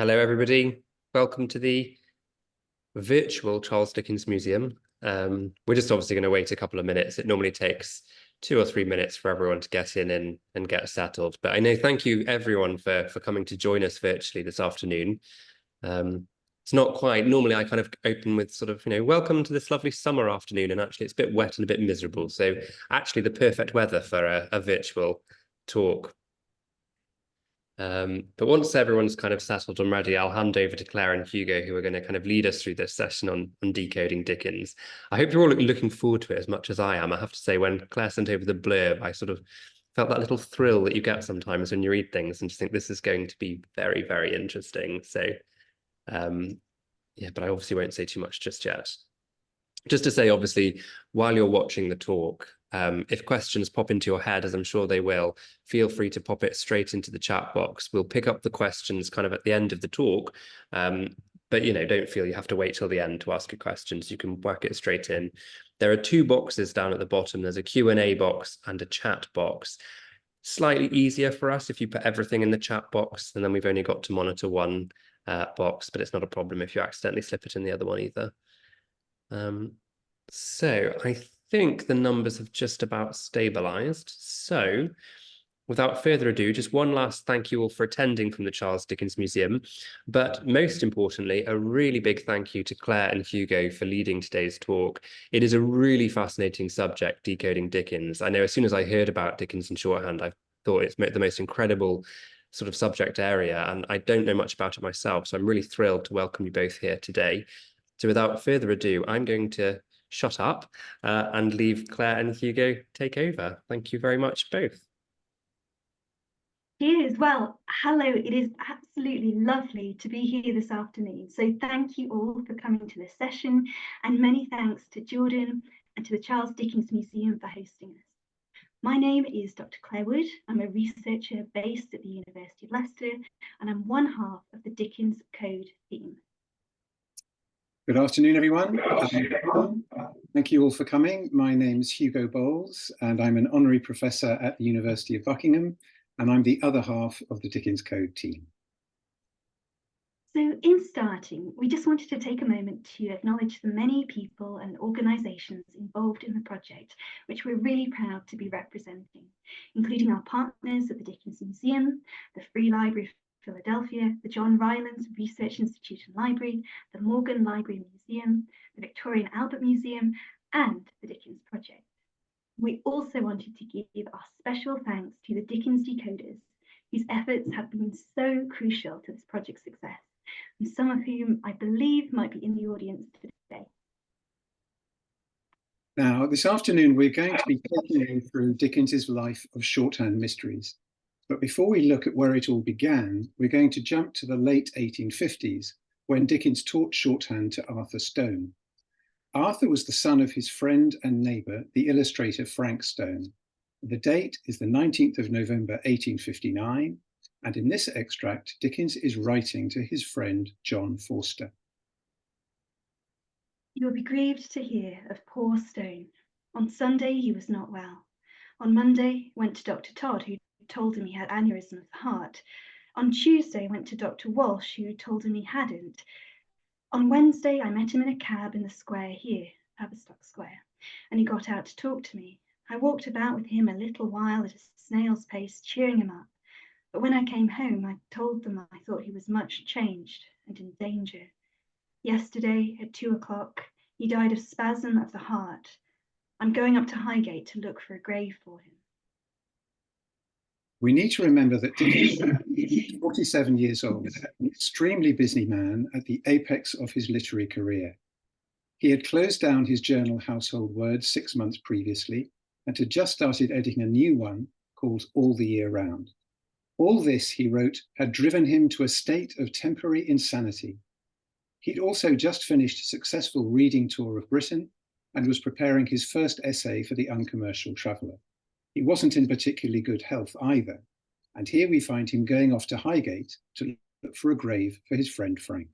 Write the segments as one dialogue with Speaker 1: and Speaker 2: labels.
Speaker 1: Hello, everybody. Welcome to the virtual Charles Dickens Museum. We're just obviously going to wait a couple of minutes. It normally takes 2 or 3 minutes for everyone to get in and get settled. But I know, thank you everyone for coming to join us virtually this afternoon. It's not quite, normally I kind of open with sort of, welcome to this lovely summer afternoon, and actually it's a bit wet and a bit miserable. So actually the perfect weather for a virtual talk. But once everyone's kind of settled and ready, I'll hand over to Claire and Hugo, who are going to kind of lead us through this session on decoding Dickens. I hope you're all looking forward to it as much as I am. I have to say, when Claire sent over the blurb, I sort of felt that little thrill that you get sometimes when you read things and just think this is going to be very, very interesting. So, yeah, but I obviously won't say too much just yet. Just to say, obviously, while you're watching the talk, if questions pop into your head, as I'm sure they will, feel free to pop it straight into the chat box. We'll pick up the questions kind of at the end of the talk, but don't feel you have to wait till the end to ask your questions. You can work it straight in. There are two boxes down at the bottom. There's a Q&A box and a chat box. Slightly easier for us if you put everything in the chat box, and then we've only got to monitor one box, but it's not a problem if you accidentally slip it in the other one either. So I think the numbers have just about stabilized. So without further ado, just one last thank you all for attending from the Charles Dickens Museum. But most importantly, a really big thank you to Claire and Hugo for leading today's talk. It is a really fascinating subject, decoding Dickens. I know as soon as I heard about Dickens and shorthand, I thought it's the most incredible sort of subject area, and I don't know much about it myself. So I'm really thrilled to welcome you both here today. So without further ado, I'm going to shut up and leave Claire and Hugo take over. Thank you very much, both.
Speaker 2: Cheers. Well, hello. It is absolutely lovely to be here this afternoon. So thank you all for coming to this session, and many thanks to Jordan and to the Charles Dickens Museum for hosting us. My name is Dr. Claire Wood. I'm a researcher based at the University of Leicester, and I'm one half of the Dickens Code team.
Speaker 3: Good afternoon, everyone. Thank you all for coming. My name is Hugo Bowles, and I'm an honorary professor at the University of Buckingham, and I'm the other half of the Dickens Code team.
Speaker 2: So in starting, we just wanted to take a moment to acknowledge the many people and organisations involved in the project, which we're really proud to be representing, including our partners at the Dickens Museum, the Free Library of Philadelphia, the John Rylands Research Institute and Library, the Morgan Library and Museum, the Victoria and Albert Museum, and the Dickens Project. We also wanted to give our special thanks to the Dickens Decoders, whose efforts have been so crucial to this project's success, and some of whom I believe might be in the audience today.
Speaker 3: Now, this afternoon, we're going to be taking you through Dickens's life of shorthand mysteries. But before we look at where it all began, we're going to jump to the late 1850s, when Dickens taught shorthand to Arthur Stone. Arthur was the son of his friend and neighbour, the illustrator Frank Stone. The date is the 19th of November, 1859, and in this extract, Dickens is writing to his friend John Forster.
Speaker 2: You will be grieved to hear of poor Stone. On Sunday he was not well. On Monday went to Dr. Todd, who told him he had aneurysm of the heart. On Tuesday went to Dr. Walsh, who told him he hadn't. On Wednesday I met him in a cab in the square here, Tavistock Square, and he got out to talk to me. I walked about with him a little while at a snail's pace, cheering him up. But when I came home, I told them I thought he was much changed and in danger. Yesterday at 2 o'clock, he died of spasm of the heart. I'm going up to Highgate to look for a grave for him.
Speaker 3: We need to remember that Dickens was 47 years old, an extremely busy man at the apex of his literary career. He had closed down his journal Household Words 6 months previously, and had just started editing a new one called All the Year Round. All this, he wrote, had driven him to a state of temporary insanity. He'd also just finished a successful reading tour of Britain and was preparing his first essay for the Uncommercial Traveller. He wasn't in particularly good health either, and here we find him going off to Highgate to look for a grave for his friend Frank.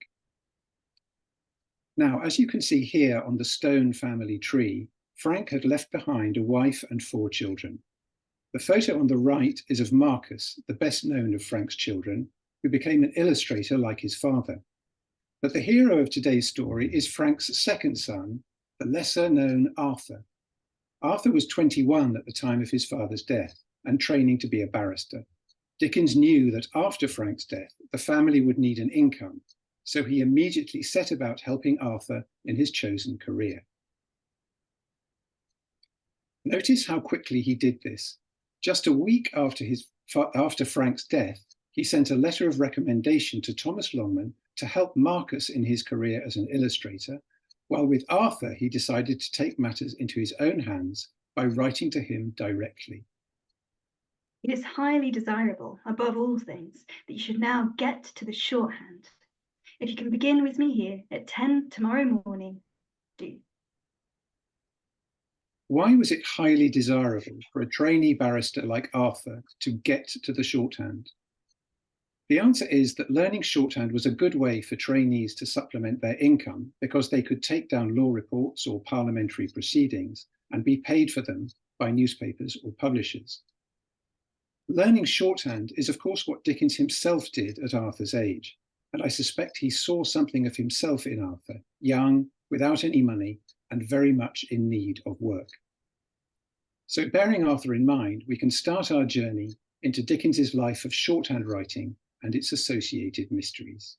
Speaker 3: Now, as you can see here on the Stone family tree, Frank had left behind a wife and 4 children. The photo on the right is of Marcus, the best known of Frank's children, who became an illustrator like his father. But the hero of today's story is Frank's second son, the lesser-known Arthur. Arthur was 21 at the time of his father's death and training to be a barrister. Dickens knew that after Frank's death, the family would need an income, so he immediately set about helping Arthur in his chosen career. Notice how quickly he did this. Just a week after Frank's death, he sent a letter of recommendation to Thomas Longman to help Marcus in his career as an illustrator, while with Arthur, he decided to take matters into his own hands by writing to him directly.
Speaker 2: It is highly desirable, above all things, that you should now get to the shorthand. If you can begin with me here at 10 tomorrow morning, do.
Speaker 3: Why was it highly desirable for a trainee barrister like Arthur to get to the shorthand? The answer is that learning shorthand was a good way for trainees to supplement their income because they could take down law reports or parliamentary proceedings and be paid for them by newspapers or publishers. Learning shorthand is, of course, what Dickens himself did at Arthur's age, and I suspect he saw something of himself in Arthur, young, without any money, and very much in need of work. So bearing Arthur in mind, we can start our journey into Dickens's life of shorthand writing and its associated mysteries.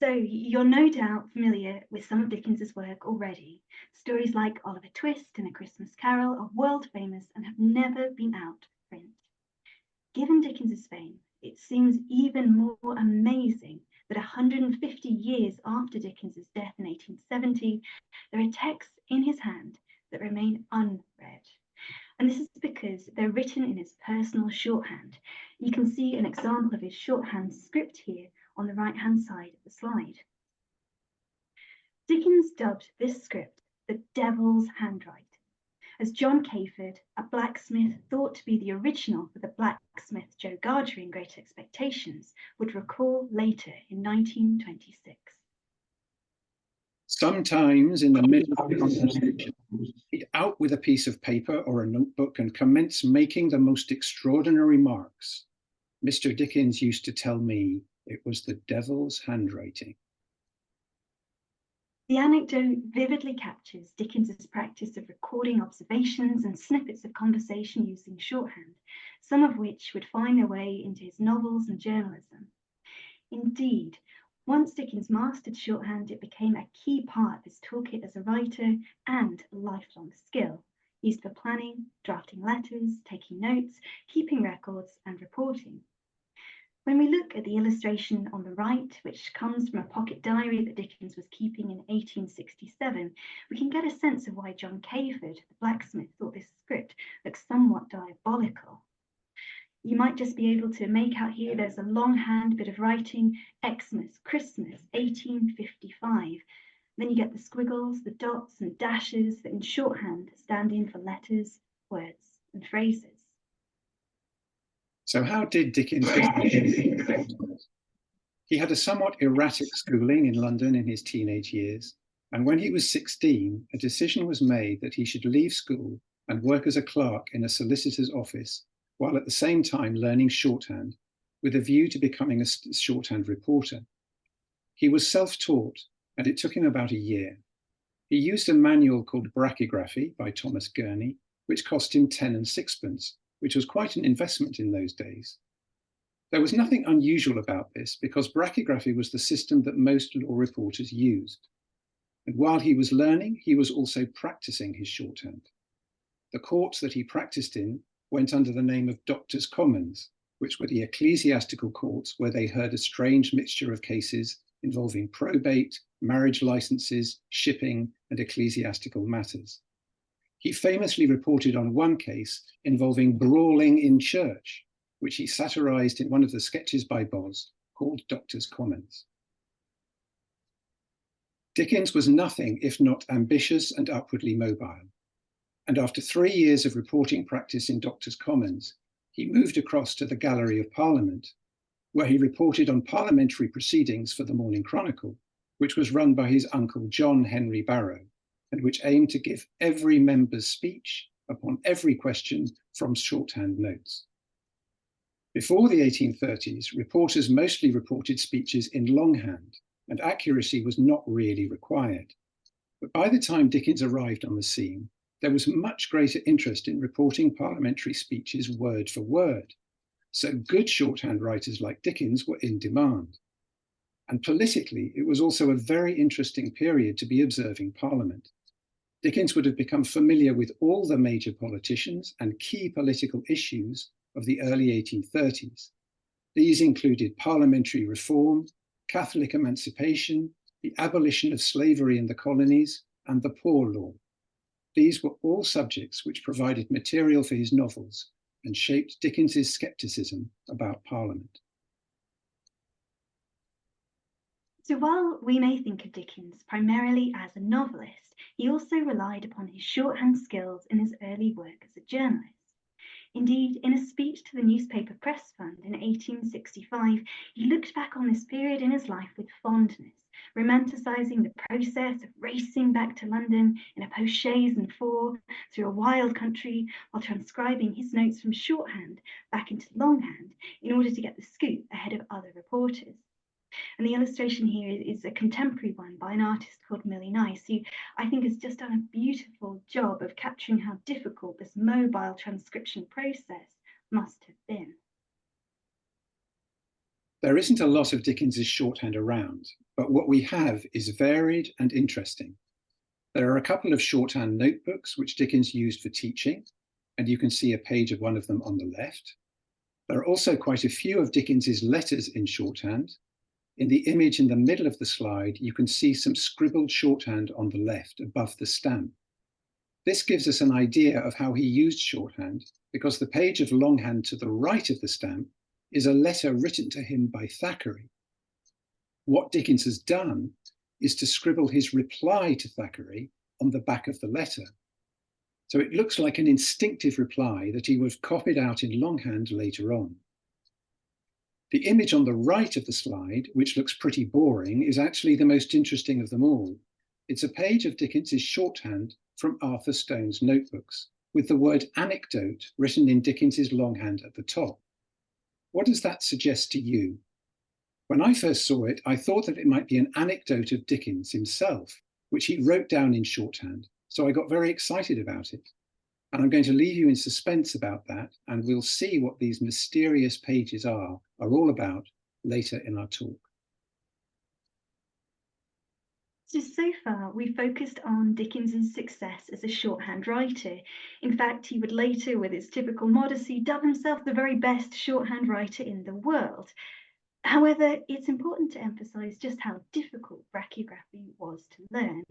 Speaker 2: So you're no doubt familiar with some of Dickens's work already. Stories like Oliver Twist and A Christmas Carol are world famous and have never been out of print. Given Dickens's fame, it seems even more amazing that 150 years after Dickens's death in 1870, there are texts in his hand that remain unread. And this is because they're written in his personal shorthand. You can see an example of his shorthand script here on the right-hand side of the slide. Dickens dubbed this script the Devil's Handwriting, as John Cayford, a blacksmith thought to be the original for the blacksmith Joe Gargery in Great Expectations, would recall later in 1926.
Speaker 3: Sometimes in the middle of the conversation, he'd out with a piece of paper or a notebook and commence making the most extraordinary remarks. Mr. Dickens used to tell me it was the devil's handwriting.
Speaker 2: The anecdote vividly captures Dickens's practice of recording observations and snippets of conversation using shorthand, some of which would find their way into his novels and journalism. Indeed, once Dickens mastered shorthand, it became a key part of his toolkit as a writer and a lifelong skill, used for planning, drafting letters, taking notes, keeping records, and reporting. When we look at the illustration on the right, which comes from a pocket diary that Dickens was keeping in 1867, we can get a sense of why John Cayford, the blacksmith, thought this script looked somewhat diabolical. You might just be able to make out here there's a longhand bit of writing, Xmas, Christmas, 1855. Then you get the squiggles, the dots and dashes that in shorthand stand in for letters, words and phrases.
Speaker 3: So how did Dickens get He had a somewhat erratic schooling in London in his teenage years, and when he was 16, a decision was made that he should leave school and work as a clerk in a solicitor's office, while at the same time learning shorthand, with a view to becoming a shorthand reporter. He was self-taught, and it took him about a year. He used a manual called Brachygraphy by Thomas Gurney, which cost him 10 and 6pence, which was quite an investment in those days. There was nothing unusual about this because brachygraphy was the system that most law reporters used. And while he was learning, he was also practicing his shorthand. The courts that he practiced in went under the name of Doctors' Commons, which were the ecclesiastical courts where they heard a strange mixture of cases involving probate, marriage licenses, shipping, and ecclesiastical matters. He famously reported on one case involving brawling in church, which he satirized in one of the sketches by Boz called Doctors' Commons. Dickens was nothing if not ambitious and upwardly mobile. And after 3 years of reporting practice in Doctors' Commons, he moved across to the Gallery of Parliament, where he reported on parliamentary proceedings for the Morning Chronicle, which was run by his uncle John Henry Barrow, and which aimed to give every member's speech upon every question from shorthand notes. Before the 1830s, reporters mostly reported speeches in longhand, and accuracy was not really required. But by the time Dickens arrived on the scene, there was much greater interest in reporting parliamentary speeches word for word. So good shorthand writers like Dickens were in demand. And politically, it was also a very interesting period to be observing Parliament. Dickens would have become familiar with all the major politicians and key political issues of the early 1830s. These included parliamentary reform, Catholic emancipation, the abolition of slavery in the colonies, and the Poor Law. These were all subjects which provided material for his novels and shaped Dickens's scepticism about Parliament.
Speaker 2: So while we may think of Dickens primarily as a novelist, he also relied upon his shorthand skills in his early work as a journalist. Indeed, in a speech to the Newspaper Press Fund in 1865, he looked back on this period in his life with fondness, romanticising the process of racing back to London in a post-chaise and four through a wild country while transcribing his notes from shorthand back into longhand in order to get the scoop ahead of other reporters. And the illustration here is a contemporary one by an artist called Millie Nice, who I think has just done a beautiful job of capturing how difficult this mobile transcription process must have been.
Speaker 3: There isn't a lot of Dickens's shorthand around, but what we have is varied and interesting. There are a couple of shorthand notebooks which Dickens used for teaching, and you can see a page of one of them on the left. There are also quite a few of Dickens's letters in shorthand. In the image in the middle of the slide, you can see some scribbled shorthand on the left above the stamp. This gives us an idea of how he used shorthand, because the page of longhand to the right of the stamp is a letter written to him by Thackeray. What Dickens has done is to scribble his reply to Thackeray on the back of the letter. So it looks like an instinctive reply that he would have copied out in longhand later on. The image on the right of the slide, which looks pretty boring, is actually the most interesting of them all. It's a page of Dickens's shorthand from Arthur Stone's notebooks, with the word anecdote written in Dickens's longhand at the top. What does that suggest to you? When I first saw it, I thought that it might be an anecdote of Dickens himself, which he wrote down in shorthand, so I got very excited about it. And I'm going to leave you in suspense about that, and we'll see what these mysterious pages are all about later in our talk.
Speaker 2: So far, we focused on Dickens's success as a shorthand writer. In fact, he would later, with his typical modesty, dub himself the very best shorthand writer in the world. However, it's important to emphasise just how difficult brachiography was to learn.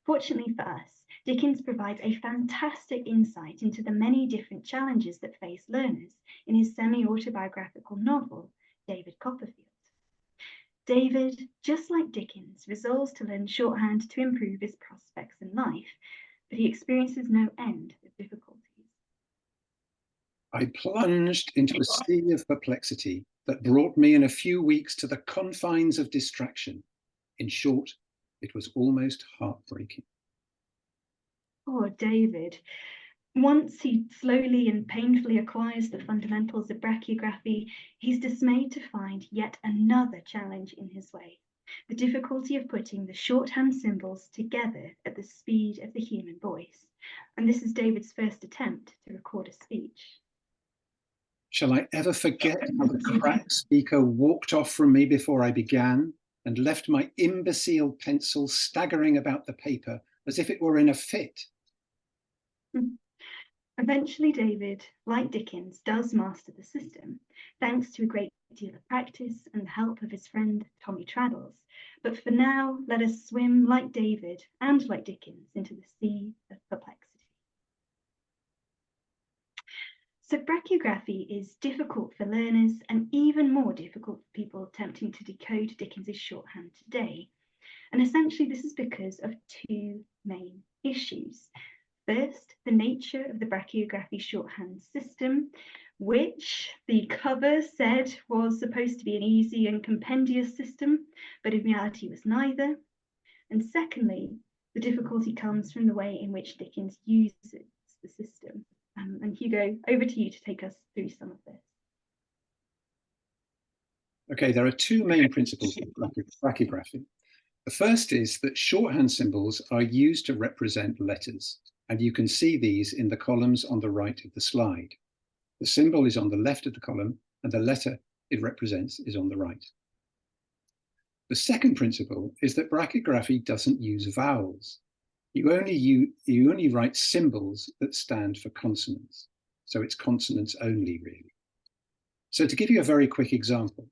Speaker 2: Fortunately for us, Dickens provides a fantastic insight into the many different challenges that face learners in his semi-autobiographical novel, David Copperfield. David, just like Dickens, resolves to learn shorthand to improve his prospects in life, but he experiences no end of difficulties.
Speaker 3: I plunged into a sea of perplexity that brought me in a few weeks to the confines of distraction. In short, it was almost heartbreaking.
Speaker 2: Poor David. Once he slowly and painfully acquires the fundamentals of brachiography, he's dismayed to find yet another challenge in his way: the difficulty of putting the shorthand symbols together at the speed of the human voice. And this is David's first attempt to record a speech.
Speaker 3: Shall I ever forget how the crack speaker walked off from me before I began and left my imbecile pencil staggering about the paper as if it were in a fit?
Speaker 2: Eventually, David, like Dickens, does master the system, thanks to a great deal of practice and the help of his friend Tommy Traddles. But for now, let us swim like David and like Dickens into the sea of perplexity. So brachiography is difficult for learners and even more difficult for people attempting to decode Dickens's shorthand today. And essentially, this is because of two main issues. First, the nature of the brachiography shorthand system, which the cover said was supposed to be an easy and compendious system, but in reality was neither. And secondly, the difficulty comes from the way in which Dickens uses the system. And Hugo, over to you to take us through some of this.
Speaker 3: Okay, there are two main principles of brachyraphy. The first is that shorthand symbols are used to represent letters, and you can see these in the columns on the right of the slide. The symbol is on the left of the column, and the letter it represents is on the right. The second principle is that brachyraphy doesn't use vowels. You only write symbols that stand for consonants. So it's consonants only, really. So to give you a very quick example,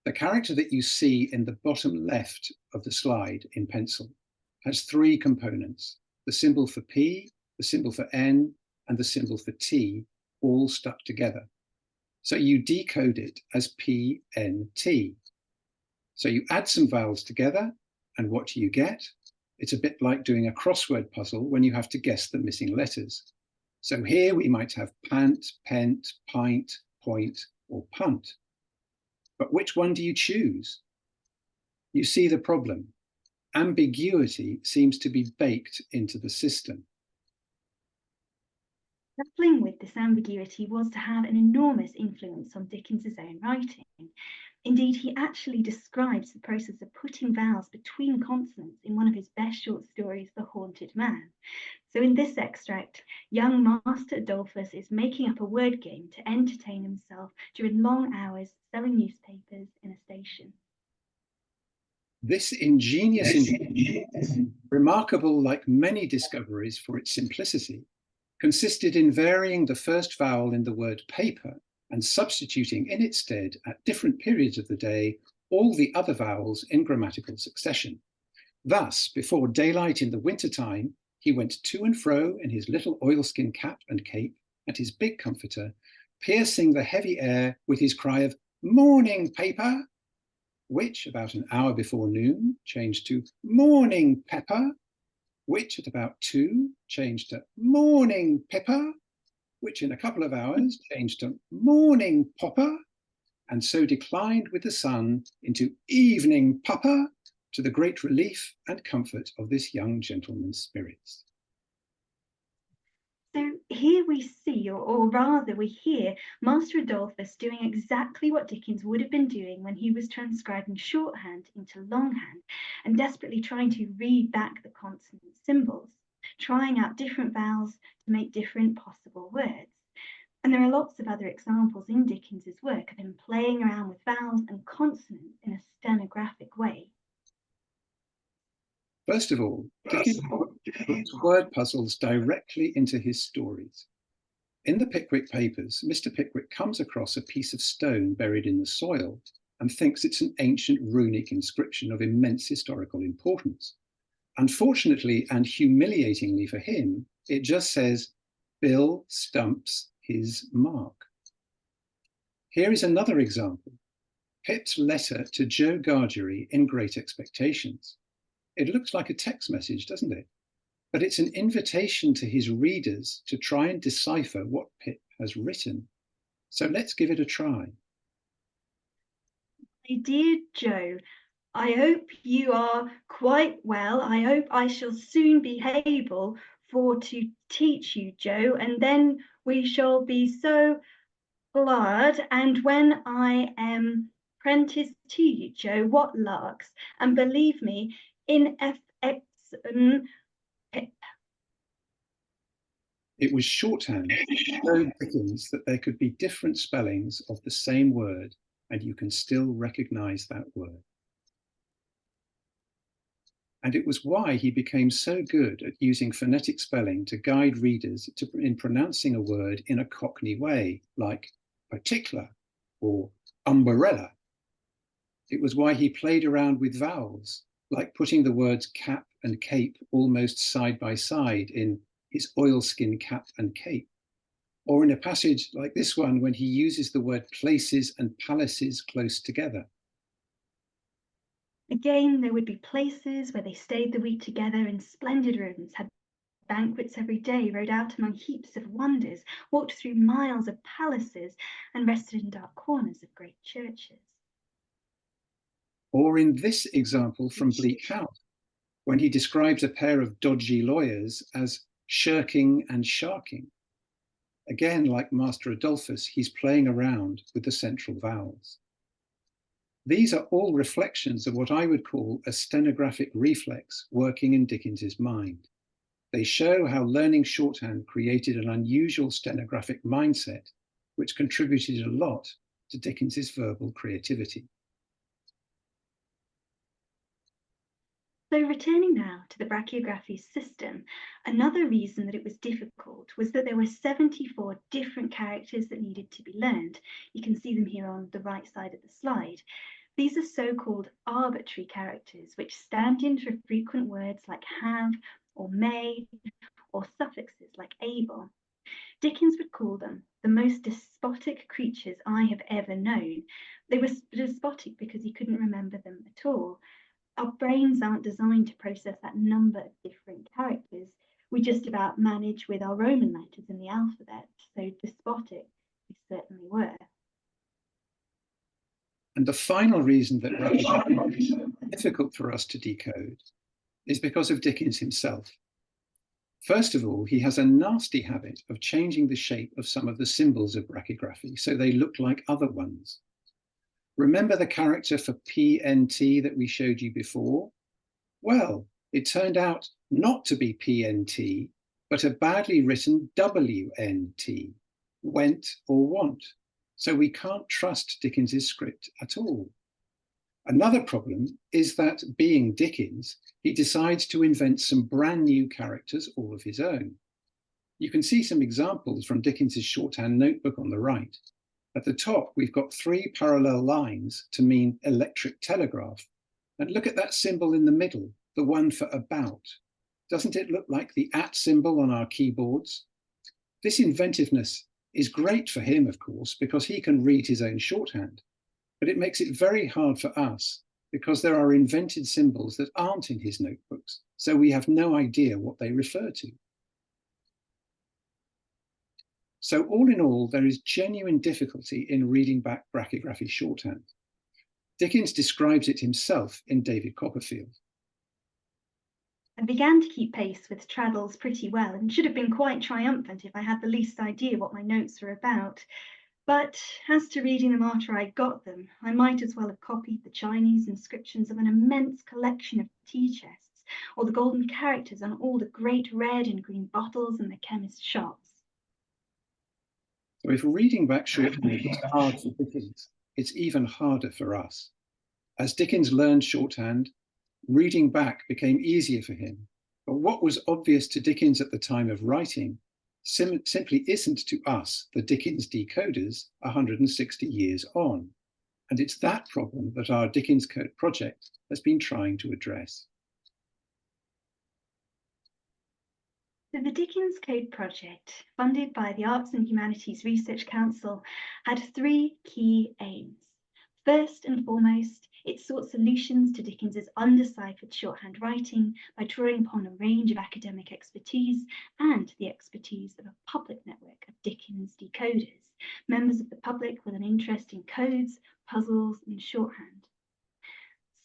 Speaker 3: the character that you see in the bottom left of the slide in pencil has three components: the symbol for P, the symbol for N, and the symbol for T, all stuck together. So you decode it as PNT. So you add some vowels together, and what do you get? It's a bit like doing a crossword puzzle when you have to guess the missing letters. So here we might have pant, pent, pint, point, or punt. But which one do you choose? You see the problem. Ambiguity seems to be baked into the system.
Speaker 2: Grappling with this ambiguity was to have an enormous influence on Dickens's own writing. Indeed, he actually describes the process of putting vowels between consonants in one of his best short stories, The Haunted Man. So in this extract, young Master Adolphus is making up a word game to entertain himself during long hours selling newspapers in a station.
Speaker 3: This ingenious remarkable like many discoveries for its simplicity, consisted in varying the first vowel in the word paper and substituting in its stead at different periods of the day all the other vowels in grammatical succession. Thus, before daylight in the wintertime, he went to and fro in his little oilskin cap and cape and his big comforter, piercing the heavy air with his cry of "Morning, paper!" which about an hour before noon changed to "Morning, pepper!" which at about 2 changed to "Morning, pepper!" which in a couple of hours changed to "Morning, popper!" and so declined with the sun into "Evening, pupper!" to the great relief and comfort of this young gentleman's spirits.
Speaker 2: So here we see, or rather we hear, Master Adolphus doing exactly what Dickens would have been doing when he was transcribing shorthand into longhand and desperately trying to read back the consonant symbols, trying out different vowels to make different possible words. And there are lots of other examples in Dickens's work of him playing around with vowels and consonants in a stenographic way.
Speaker 3: First of all, Dickens puts word puzzles directly into his stories. In the Pickwick Papers, Mr. Pickwick comes across a piece of stone buried in the soil and thinks it's an ancient runic inscription of immense historical importance. Unfortunately and humiliatingly for him, it just says, "Bill stumps his mark." Here is another example. Pip's letter to Joe Gargery in Great Expectations. It looks like a text message, doesn't it? But it's an invitation to his readers to try and decipher what Pip has written. So let's give it a try.
Speaker 2: My dear Joe, I hope you are quite well. I hope I shall soon be able for to teach you, Joe, and then we shall be so glad. And when I am apprenticed to you, Joe, what larks! And believe me, in FX,
Speaker 3: It was shorthand that showed Dickens that there could be different spellings of the same word, and you can still recognize that word. And it was why he became so good at using phonetic spelling to guide readers in pronouncing a word in a Cockney way, like particular or umbrella. It was why he played around with vowels, like putting the words cap and cape almost side by side in his oilskin cap and cape, or in a passage like this one when he uses the word places and palaces close together.
Speaker 2: again, there would be places where they stayed the week together in splendid rooms, had banquets every day, rode out among heaps of wonders, walked through miles of palaces, and rested in dark corners of great churches.
Speaker 3: Or in this example from Bleak House, when he describes a pair of dodgy lawyers as shirking and sharking. Again, like Master Adolphus, he's playing around with the central vowels. These are all reflections of what I would call a stenographic reflex working in Dickens's mind. They show how learning shorthand created an unusual stenographic mindset, which contributed a lot to Dickens's verbal creativity.
Speaker 2: So returning now to the brachiography system, another reason that it was difficult was that there were 74 different characters that needed to be learned. You can see them here on the right side of the slide. These are so-called arbitrary characters, which stand in for frequent words like have or may, or suffixes like able. Dickens would call them the most despotic creatures I have ever known. They were despotic because he couldn't remember them at all. Our brains aren't designed to process that number of different characters. We just about manage with our Roman letters in the alphabet, so despotic we certainly were.
Speaker 3: And the final reason that brachiography is difficult for us to decode is because of Dickens himself. First of all, he has a nasty habit of changing the shape of some of the symbols of brachiography so they look like other ones. Remember the character for PNT that we showed you before? Well, it turned out not to be PNT, but a badly written WNT, went or want. So we can't trust Dickens's script at all. Another problem is that, being Dickens, he decides to invent some brand new characters all of his own. You can see some examples from Dickens's shorthand notebook on the right. At the top, we've got 3 parallel lines to mean electric telegraph. And look at that symbol in the middle, the one for about. Doesn't it look like the @ symbol on our keyboards? This inventiveness is great for him, of course, because he can read his own shorthand. But it makes it very hard for us because there are invented symbols that aren't in his notebooks, so we have no idea what they refer to. So all in all, there is genuine difficulty in reading back brachiography shorthand. Dickens describes it himself in David Copperfield.
Speaker 2: I began to keep pace with Traddles pretty well and should have been quite triumphant if I had the least idea what my notes were about. But as to reading them after I got them, I might as well have copied the Chinese inscriptions of an immense collection of tea chests, or the golden characters on all the great red and green bottles in the chemist's shops.
Speaker 3: So if reading back shorthand is hard for Dickens, it's even harder for us. As Dickens learned shorthand, reading back became easier for him. But what was obvious to Dickens at the time of writing simply isn't to us, the Dickens decoders, 160 years on. And it's that problem that our Dickens Code project has been trying to address.
Speaker 2: So the Dickens Code project, funded by the Arts and Humanities Research Council, had 3 key aims. First and foremost, it sought solutions to Dickens's undeciphered shorthand writing by drawing upon a range of academic expertise and the expertise of a public network of Dickens decoders, members of the public with an interest in codes, puzzles, and shorthand.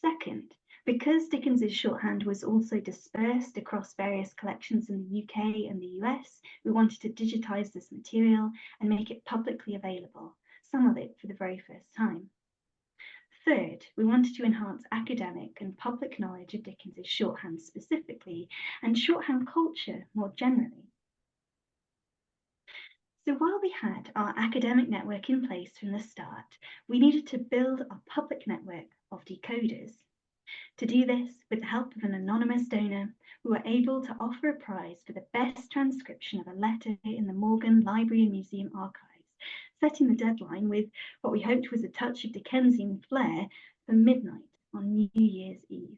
Speaker 2: Second, because Dickens's shorthand was also dispersed across various collections in the UK and the US, we wanted to digitize this material and make it publicly available, some of it for the very first time. Third, we wanted to enhance academic and public knowledge of Dickens's shorthand specifically, and shorthand culture more generally. So while we had our academic network in place from the start, we needed to build a public network of decoders. To do this, with the help of an anonymous donor, we were able to offer a prize for the best transcription of a letter in the Morgan Library and Museum archives, setting the deadline with what we hoped was a touch of Dickensian flair for midnight on New Year's Eve.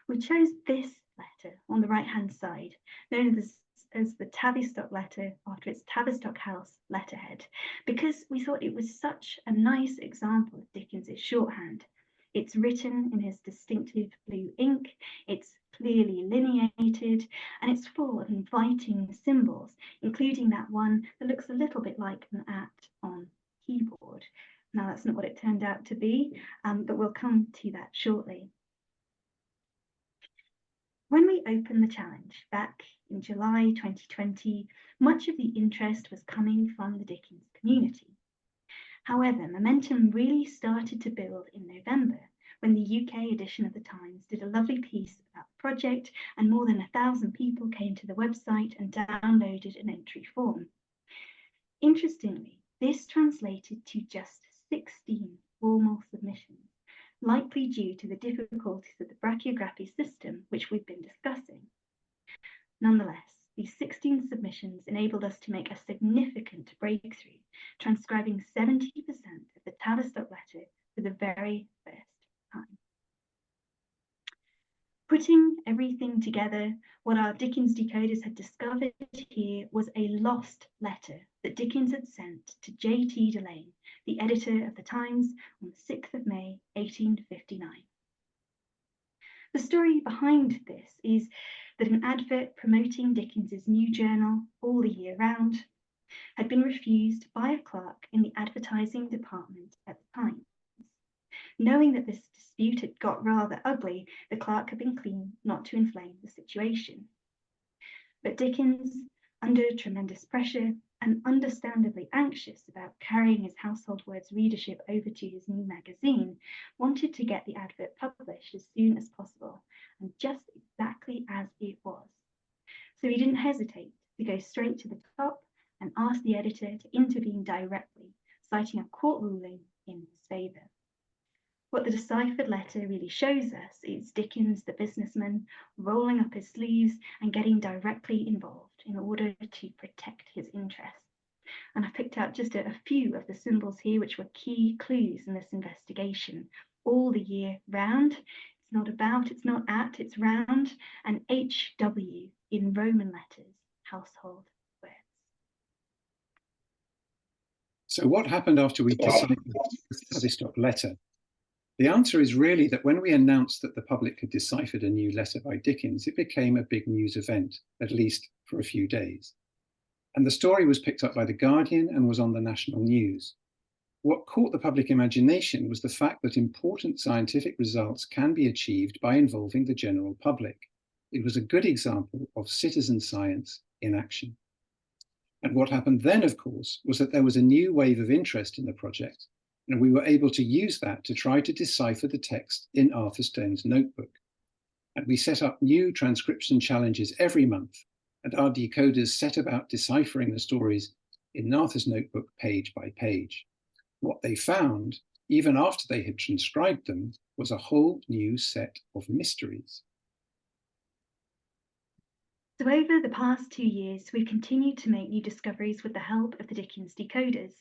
Speaker 2: We chose this letter on the right-hand side, known as the Tavistock letter after its Tavistock House letterhead, because we thought it was such a nice example of Dickens's shorthand. It's written in his distinctive blue ink, it's clearly lineated, and it's full of inviting symbols, including that one that looks a little bit like an @ on keyboard. Now, that's not what it turned out to be, but we'll come to that shortly. When we opened the challenge back in July 2020, much of the interest was coming from the Dickens community. However, momentum really started to build in November, when the UK edition of the Times did a lovely piece about the project, and more than 1,000 people came to the website and downloaded an entry form. Interestingly, this translated to just 16 formal submissions, likely due to the difficulties of the brachiography system, which we've been discussing. Nonetheless, these 16 submissions enabled us to make a significant breakthrough, transcribing 70% of the Tavistock letter for the very first time. Putting everything together, what our Dickens decoders had discovered here was a lost letter that Dickens had sent to J.T. Delane, the editor of the Times, on the 6th of May, 1859. The story behind this is that an advert promoting Dickens's new journal, All the Year Round, had been refused by a clerk in the advertising department at the Times. Knowing that this dispute had got rather ugly, the clerk had been keen not to inflame the situation. But Dickens, under tremendous pressure and understandably anxious about carrying his household words readership over to his new magazine, wanted to get the advert published as soon as possible, and just exactly as it was. So he didn't hesitate to go straight to the top and ask the editor to intervene directly, citing a court ruling in his favour. What the deciphered letter really shows us is Dickens, the businessman, rolling up his sleeves and getting directly involved in order to protect his interests. And I've picked out just a few of the symbols here which were key clues in this investigation. All the year round. It's not about, it's not at, it's round. And HW in Roman letters, household words.
Speaker 3: So what happened after we deciphered the Tavistock letter? The answer is really that when we announced that the public had deciphered a new letter by Dickens, it became a big news event, at least for a few days. And the story was picked up by The Guardian and was on the national news. What caught the public imagination was the fact that important scientific results can be achieved by involving the general public. It was a good example of citizen science in action. And what happened then, of course, was that there was a new wave of interest in the project, and we were able to use that to try to decipher the text in Arthur Stone's notebook. And we set up new transcription challenges every month, and our decoders set about deciphering the stories in Arthur's notebook page by page. What they found, even after they had transcribed them, was a whole new set of mysteries.
Speaker 2: So over the past 2 years, we've continued to make new discoveries with the help of the Dickens decoders.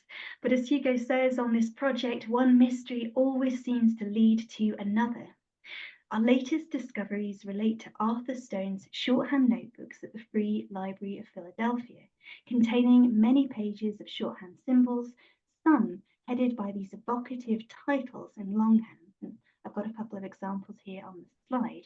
Speaker 2: But as Hugo says on this project, one mystery always seems to lead to another. Our latest discoveries relate to Arthur Stone's shorthand notebooks at the Free Library of Philadelphia, containing many pages of shorthand symbols, some headed by these evocative titles in longhand. And I've got a couple of examples here on the slide.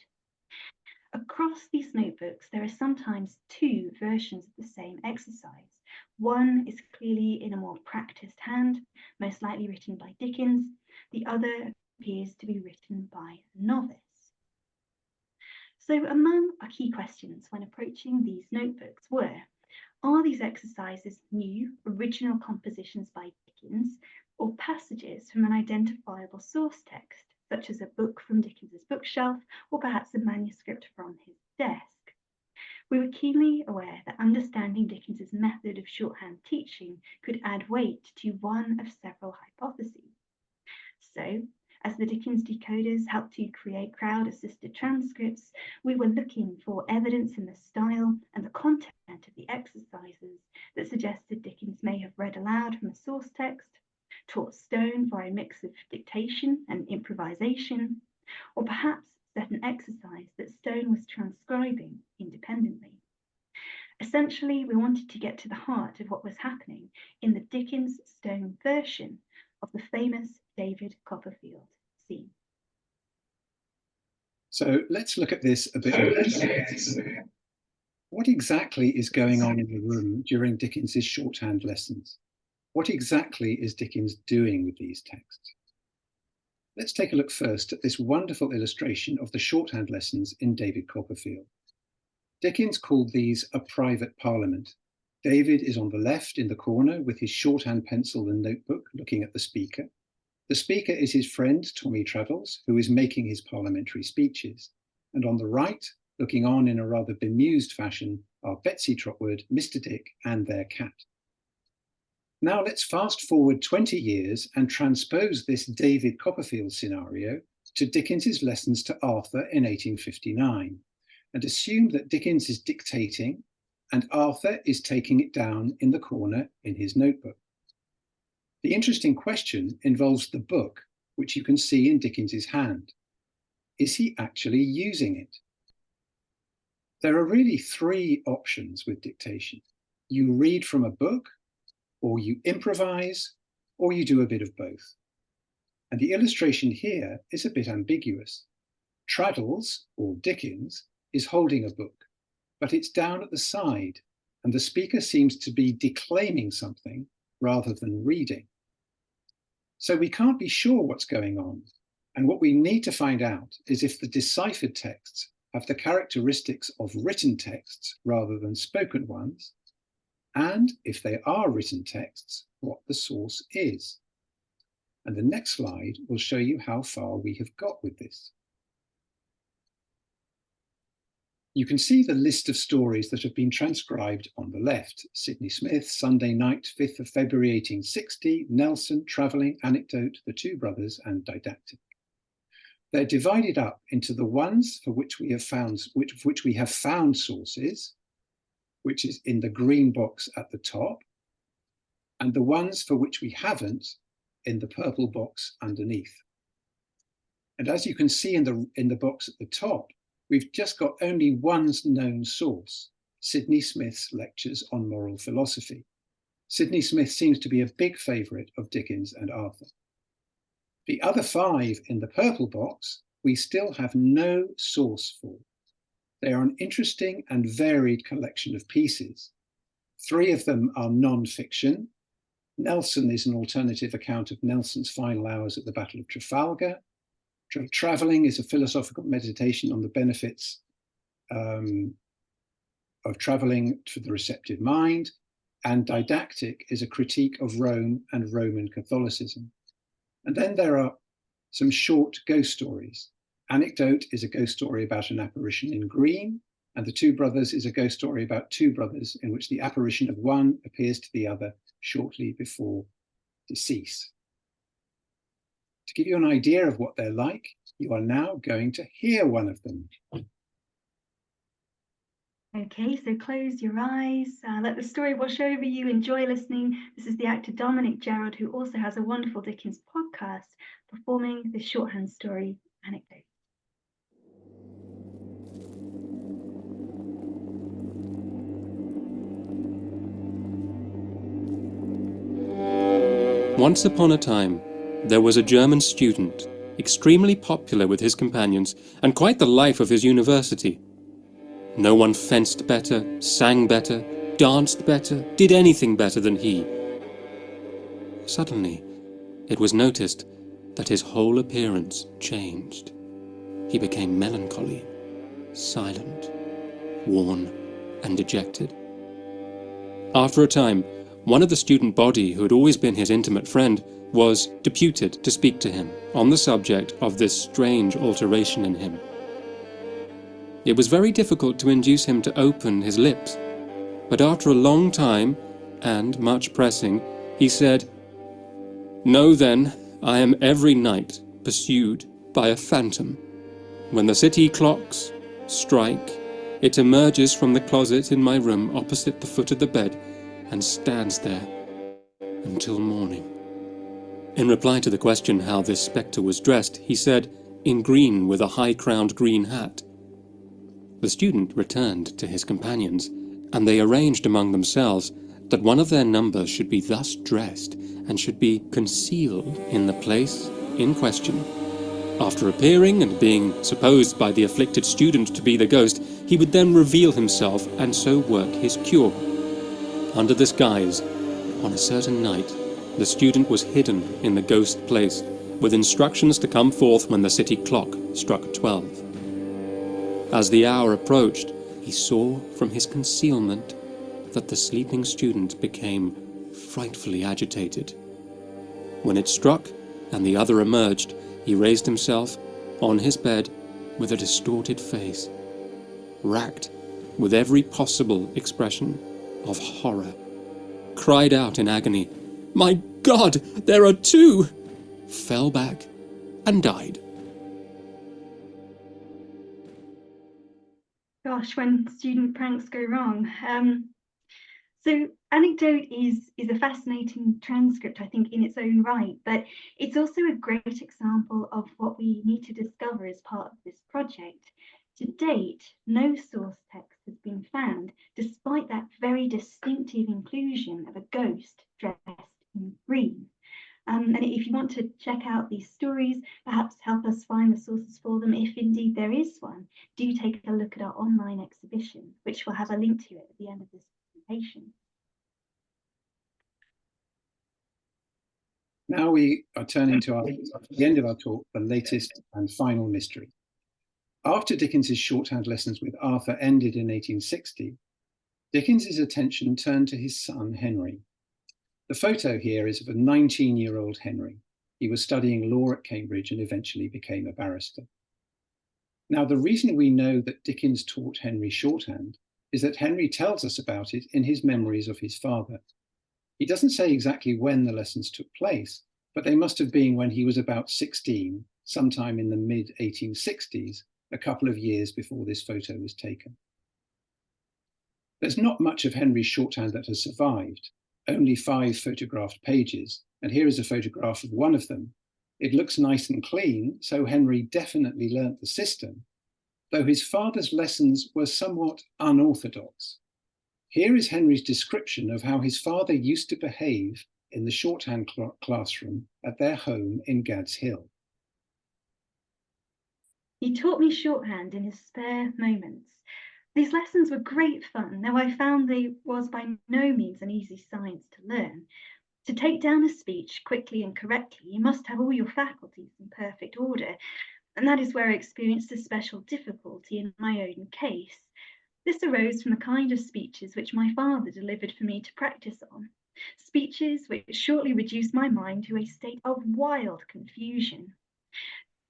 Speaker 2: Across these notebooks, there are sometimes two versions of the same exercise. One is clearly in a more practiced hand, most likely written by Dickens. The other appears to be written by a novice. So among our key questions when approaching these notebooks were, are these exercises new, original compositions by Dickens, or passages from an identifiable source text, such as a book from Dickens's bookshelf, or perhaps a manuscript from his desk? We were keenly aware that understanding Dickens's method of shorthand teaching could add weight to one of several hypotheses. So, as the Dickens decoders helped to create crowd-assisted transcripts, we were looking for evidence in the style and the content of the exercises that suggested Dickens may have read aloud from a source text, taught Stone via a mix of dictation and improvisation, or perhaps set an exercise that Stone was transcribing independently. Essentially, we wanted to get to the heart of what was happening in the Dickens-Stone version of the famous David Copperfield scene.
Speaker 3: So let's look at this a bit more. What exactly is going on in the room during Dickens's shorthand lessons? What exactly is Dickens doing with these texts? Let's take a look first at this wonderful illustration of the shorthand lessons in David Copperfield. Dickens called these a private parliament. David is on the left in the corner with his shorthand pencil and notebook looking at the speaker. The speaker is his friend, Tommy Traddles, who is making his parliamentary speeches. And on the right, looking on in a rather bemused fashion, are Betsy Trotwood, Mr. Dick, and their cat. Now let's fast forward 20 years and transpose this David Copperfield scenario to Dickens's lessons to Arthur in 1859, and assume that Dickens is dictating and Arthur is taking it down in the corner in his notebook. The interesting question involves the book, which you can see in Dickens's hand. Is he actually using it? There are really three options with dictation. You read from a book, or you improvise, or you do a bit of both. And the illustration here is a bit ambiguous. Traddles, or Dickens, is holding a book, but it's down at the side, and the speaker seems to be declaiming something rather than reading. So we can't be sure what's going on, and what we need to find out is if the deciphered texts have the characteristics of written texts rather than spoken ones, and if they are written texts, what the source is. And the next slide will show you how far we have got with this. You can see the list of stories that have been transcribed on the left. Sidney Smith, Sunday Night, 5th of February 1860, Nelson, Travelling, Anecdote, The Two Brothers, and Didactic. They're divided up into the ones for which we have found sources, which is in the green box at the top, and the ones for which we haven't in the purple box underneath. And as you can see in the box at the top, we've just got only one known source, Sidney Smith's lectures on moral philosophy. Sidney Smith seems to be a big favourite of Dickens and Arthur. The other five in the purple box, we still have no source for. They are an interesting and varied collection of pieces. Three of them are non-fiction. Nelson is an alternative account of Nelson's final hours at the Battle of Trafalgar. Travelling is a philosophical meditation on the benefits of travelling for the receptive mind. And Didactic is a critique of Rome and Roman Catholicism. And then there are some short ghost stories. Anecdote is a ghost story about an apparition in green, and The Two Brothers is a ghost story about two brothers in which the apparition of one appears to the other shortly before decease. To give you an idea of what they're like, you are now going to hear one of them.
Speaker 2: Okay, so close your eyes, let the story wash over you, enjoy listening. This is the actor Dominic Gerald, who also has a wonderful Dickens podcast, performing the shorthand story, Anecdote.
Speaker 4: Once upon a time, there was a German student, extremely popular with his companions, and quite the life of his university. No one fenced better, sang better, danced better, did anything better than he. Suddenly, it was noticed that his whole appearance changed. He became melancholy, silent, worn, and dejected. After a time, one of the student body, who had always been his intimate friend, was deputed to speak to him on the subject of this strange alteration in him. It was very difficult to induce him to open his lips, but after a long time, and much pressing, he said, "Know then, I am every night pursued by a phantom. When the city clocks strike, it emerges from the closet in my room opposite the foot of the bed and stands there until morning." In reply to the question how this spectre was dressed, he said, "In green with a high-crowned green hat." The student returned to his companions, and they arranged among themselves that one of their number should be thus dressed and should be concealed in the place in question. After appearing and being supposed by the afflicted student to be the ghost, he would then reveal himself and so work his cure. Under this guise, on a certain night, the student was hidden in the ghost place, with instructions to come forth when the city clock struck 12. As the hour approached, he saw from his concealment that the sleeping student became frightfully agitated. When it struck and the other emerged, he raised himself on his bed with a distorted face, racked with every possible expression of horror, cried out in agony, "My God, there are two!" fell back and died.
Speaker 2: Gosh, when student pranks go wrong. So anecdote is a fascinating transcript, I think, in its own right, but it's also a great example of what we need to discover as part of this project. To date, no source text has been found, despite that very distinctive inclusion of a ghost dressed in green. And if you want to check out these stories, perhaps help us find the sources for them, if indeed there is one, do take a look at our online exhibition, which we'll have a link to it at the end of this presentation.
Speaker 3: Now we are turning to the end of our talk, the latest and final mystery. After Dickens's shorthand lessons with Arthur ended in 1860, Dickens's attention turned to his son, Henry. The photo here is of a 19-year-old Henry. He was studying law at Cambridge and eventually became a barrister. Now, the reason we know that Dickens taught Henry shorthand is that Henry tells us about it in his memories of his father. He doesn't say exactly when the lessons took place, but they must have been when he was about 16, sometime in the mid-1860s, a couple of years before this photo was taken. There's not much of Henry's shorthand that has survived, only 5 photographed pages, and here is a photograph of one of them. It looks nice and clean, so Henry definitely learnt the system, though his father's lessons were somewhat unorthodox. Here is Henry's description of how his father used to behave in the shorthand classroom at their home in Gad's Hill.
Speaker 2: He taught me shorthand in his spare moments. These lessons were great fun, though I found they was by no means an easy science to learn. To take down a speech quickly and correctly, you must have all your faculties in perfect order, and that is where I experienced a special difficulty in my own case. This arose from the kind of speeches which my father delivered for me to practice on, speeches which shortly reduced my mind to a state of wild confusion.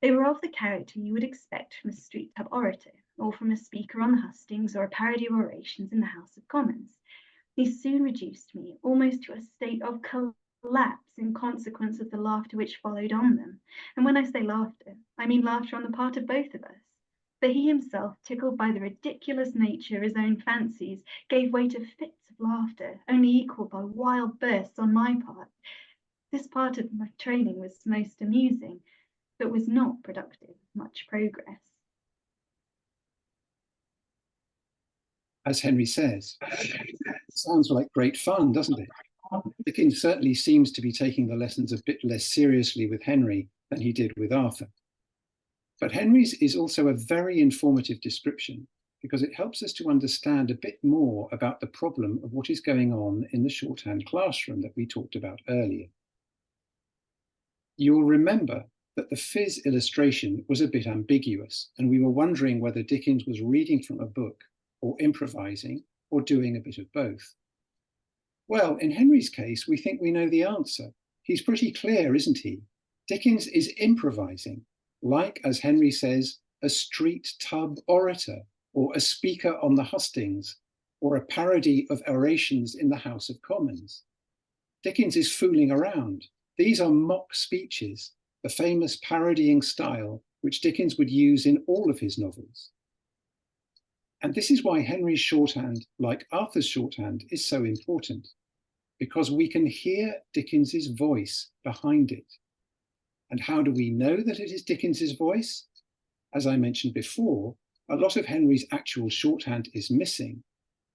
Speaker 2: They were of the character you would expect from a street pub orator, or from a speaker on the hustings, or a parody of orations in the House of Commons. These soon reduced me almost to a state of collapse in consequence of the laughter which followed on them. And when I say laughter, I mean laughter on the part of both of us. For he himself, tickled by the ridiculous nature of his own fancies, gave way to fits of laughter, only equalled by wild bursts on my part. This part of my training was most amusing, but was not productive of much progress.
Speaker 3: As Henry says, it sounds like great fun, doesn't it? Dickens certainly seems to be taking the lessons a bit less seriously with Henry than he did with Arthur. But Henry's is also a very informative description because it helps us to understand a bit more about the problem of what is going on in the shorthand classroom that we talked about earlier. You'll remember that the Fizz illustration was a bit ambiguous, and we were wondering whether Dickens was reading from a book or improvising or doing a bit of both. Well, in Henry's case, we think we know the answer. He's pretty clear, isn't he? Dickens is improvising, like, as Henry says, a street tub orator, or a speaker on the hustings, or a parody of orations in the House of Commons. Dickens is fooling around. These are mock speeches, the famous parodying style which Dickens would use in all of his novels. And this is why Henry's shorthand, like Arthur's shorthand, is so important, because we can hear Dickens's voice behind it. And how do we know that it is Dickens's voice? As I mentioned before, a lot of Henry's actual shorthand is missing,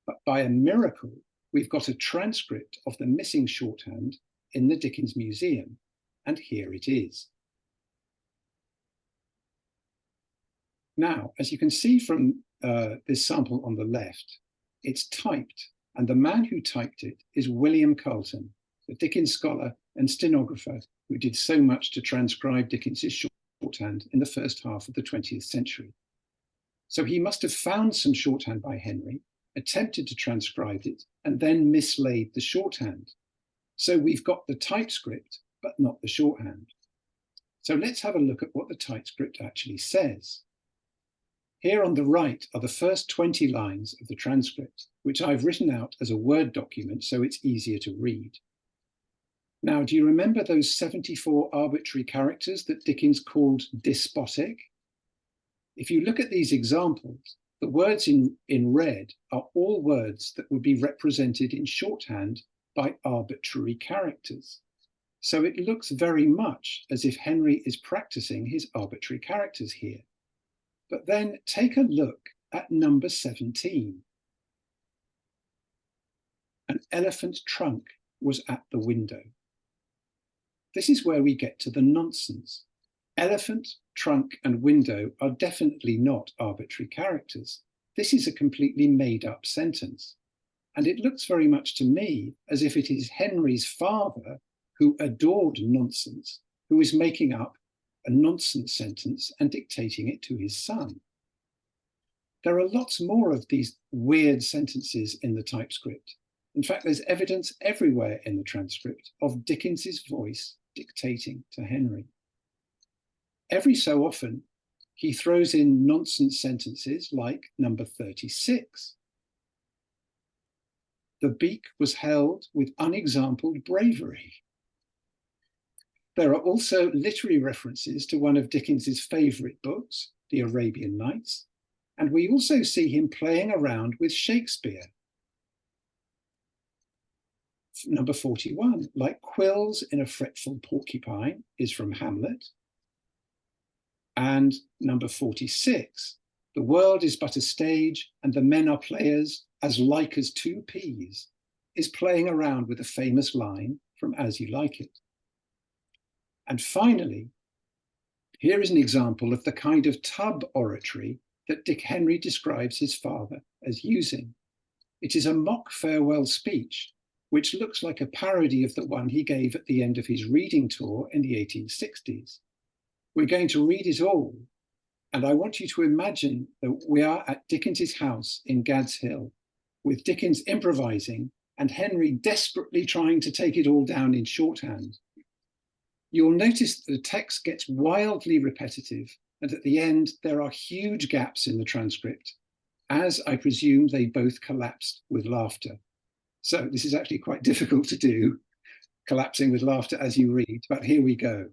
Speaker 3: but by a miracle, we've got a transcript of the missing shorthand in the Dickens Museum, and here it is. Now, as you can see from this sample on the left, it's typed, and the man who typed it is William Carlton, the Dickens scholar and stenographer who did so much to transcribe Dickens's shorthand in the first half of the 20th century. So he must have found some shorthand by Henry, attempted to transcribe it, and then mislaid the shorthand. So we've got the typescript but not the shorthand. So let's have a look at what the typescript actually says. Here on the right are the first 20 lines of the transcript, which I've written out as a Word document so it's easier to read. Now, do you remember those 74 arbitrary characters that Dickens called despotic? If you look at these examples, the words in red are all words that would be represented in shorthand by arbitrary characters. So it looks very much as if Henry is practicing his arbitrary characters here. But then take a look at number 17. An elephant trunk was at the window. This is where we get to the nonsense. Elephant, trunk, and window are definitely not arbitrary characters. This is a completely made-up sentence. And it looks very much to me as if it is Henry's father, who adored nonsense, who is making up a nonsense sentence and dictating it to his son. There are lots more of these weird sentences in the typescript. In fact, there's evidence everywhere in the transcript of Dickens's voice dictating to Henry. Every so often, he throws in nonsense sentences like number 36. The beak was held with unexampled bravery. There are also literary references to one of Dickens's favourite books, The Arabian Nights, and we also see him playing around with Shakespeare. Number 41, like quills in a fretful porcupine, is from Hamlet. And number 46, the world is but a stage and the men are players as like as two peas, is playing around with a famous line from As You Like It. And finally, here is an example of the kind of tub oratory that Dick Henry describes his father as using. It is a mock farewell speech, which looks like a parody of the one he gave at the end of his reading tour in the 1860s. We're going to read it all, and I want you to imagine that we are at Dickens's house in Gad's Hill, with Dickens improvising and Henry desperately trying to take it all down in shorthand. You'll notice that the text gets wildly repetitive, and at the end there are huge gaps in the transcript, as I presume they both collapsed with laughter. So this is actually quite difficult to do, collapsing with laughter as you read, but here we go.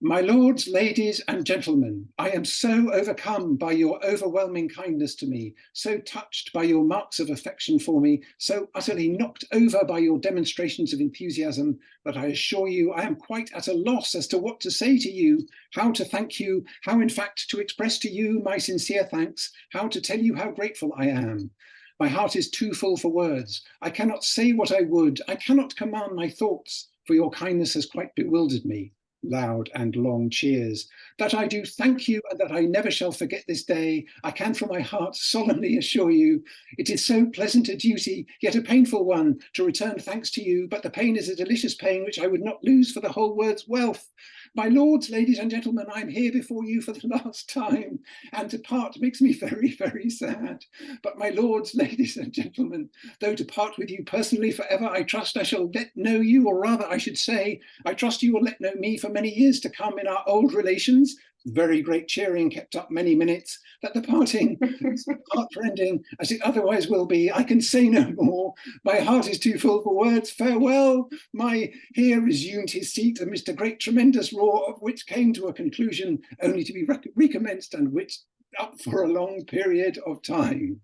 Speaker 3: My lords, ladies, and gentlemen, I am so overcome by your overwhelming kindness to me, so touched by your marks of affection for me, so utterly knocked over by your demonstrations of enthusiasm, that I assure you I am quite at a loss as to what to say to you, how to thank you, how in fact to express to you my sincere thanks, how to tell you how grateful I am. My heart is too full for words. I cannot say what I would. I cannot command my thoughts, for your kindness has quite bewildered me. Loud and long cheers. That I do thank you and that I never shall forget this day, I can from my heart solemnly assure you. It is so pleasant a duty, yet a painful one, to return thanks to you, but the pain is a delicious pain which I would not lose for the whole world's wealth. My lords, ladies and gentlemen, I am here before you for the last time, and to part makes me very, very sad. But my lords, ladies and gentlemen, though to part with you personally forever, I trust I shall let know you, or rather I should say, I trust you will let know me for many years to come in our old relations. Very great cheering kept up many minutes, that the parting is heartrending as it otherwise will be. I can say no more. My heart is too full for words. Farewell. My here resumed his seat amidst a great tremendous roar, of which came to a conclusion only to be recommenced and which up for a long period of time.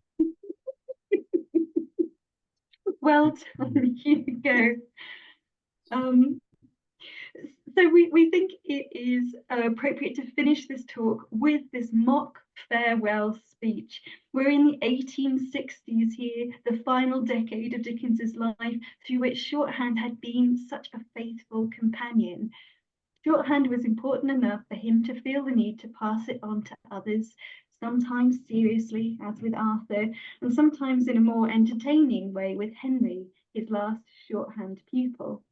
Speaker 2: Well done, Hugo. So we think it is appropriate to finish this talk with this mock farewell speech. We're in the 1860s here, the final decade of Dickens's life, through which shorthand had been such a faithful companion. Shorthand was important enough for him to feel the need to pass it on to others, sometimes seriously, as with Arthur, and sometimes in a more entertaining way with Henry, his last shorthand pupil.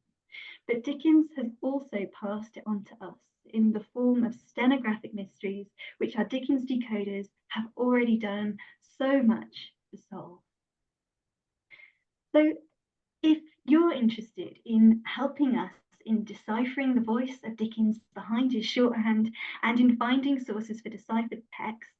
Speaker 2: But Dickens has also passed it on to us in the form of stenographic mysteries, which our Dickens decoders have already done so much to solve. So if you're interested in helping us in deciphering the voice of Dickens behind his shorthand and in finding sources for deciphered texts,